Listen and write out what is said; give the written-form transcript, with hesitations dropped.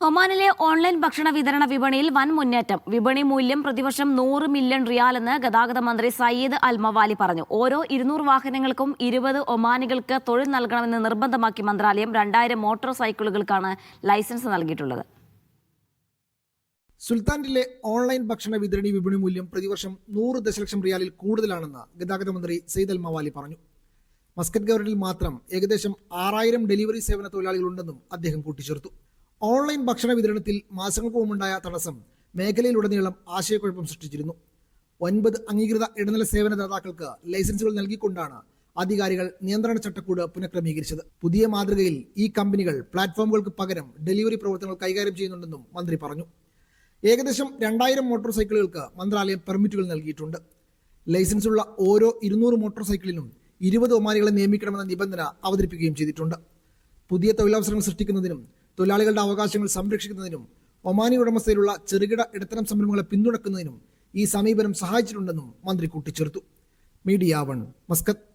ഒമാനിലെ ഓൺലൈൻ ഭക്ഷണ വിതരണ വിപണിയിൽ വൻ മുന്നേറ്റം. വിപണി മൂല്യം പ്രതിവർഷം 100 മില്യൺ റിയാലെന്ന് ഗതാഗത മന്ത്രി സയ്യിദ് അൽ മവാലി പറഞ്ഞു. ഓരോ 200 വാഹനങ്ങൾക്കും 20 ഒമാനികൾക്ക് തൊഴിൽ നൽകണമെന്ന് നിർബന്ധമാക്കി മന്ത്രാലയം 2000 മോട്ടോർ സൈക്കിളുകൾക്കാണ് ലൈസൻസ് നൽകിയിട്ടുള്ളത്. സുൽത്താനിലെ ഓൺലൈൻ ഭക്ഷണ വിതരണി വിപണി മൂല്യം പ്രതിവർഷം 100 ദശലക്ഷം റിയാലിൽ കൂടുതലാണെന്ന് ഗതാഗത മന്ത്രി സയ്യിദ് അൽ മവാലി പറഞ്ഞു. മസ്കറ്റ് ഗവർണറിൽ മാത്രം ഏകദേശം 6000 ഡെലിവറി സേവന തൊഴിലാളികളുണ്ടെന്നും അദ്ദേഹം കൂട്ടിച്ചേർത്തു. ഓൺലൈൻ ഭക്ഷണ വിതരണത്തിൽ മാസങ്ങൾക്ക് മുമ്പുണ്ടായ തടസ്സം മേഖലയിലുടനീളം ആശയക്കുഴപ്പം സൃഷ്ടിച്ചിരുന്നു. 9 അംഗീകൃത ഇടനില സേവന ദാതാക്കൾക്ക് ലൈസൻസുകൾ നൽകിക്കൊണ്ടാണ് അധികാരികൾ നിയന്ത്രണ ചട്ടക്കൂട് പുനഃക്രമീകരിച്ചത്. പുതിയ മാതൃകയിൽ ഈ കമ്പനികൾ പ്ലാറ്റ്ഫോമുകൾക്ക് പകരം ഡെലിവറി പ്രവർത്തനങ്ങൾ കൈകാര്യം ചെയ്യുന്നുണ്ടെന്നും മന്ത്രി പറഞ്ഞു. ഏകദേശം 2000 മോട്ടോർ സൈക്കിളുകൾക്ക് മന്ത്രാലയം പെർമിറ്റുകൾ നൽകിയിട്ടുണ്ട്. ലൈസൻസുള്ള ഓരോ 200 മോട്ടോർ സൈക്കിളിനും 20 ഒമാനികളെ നിയമിക്കണമെന്ന നിബന്ധന അവതരിപ്പിക്കുകയും ചെയ്തിട്ടുണ്ട്. പുതിയ തൊഴിലവസരങ്ങൾ സൃഷ്ടിക്കുന്നതിനും തൊഴിലാളികളുടെ അവകാശങ്ങൾ സംരക്ഷിക്കുന്നതിനും ഒമാനി ഉടമസ്ഥയിലുള്ള ചെറുകിട ഇടത്തരം സംരംഭങ്ങളെ പിന്തുണക്കുന്നതിനും ഈ സമീപനം സഹായിച്ചിട്ടുണ്ടെന്നും മന്ത്രി കൂട്ടിച്ചേർത്തു. Media 1 Muscat.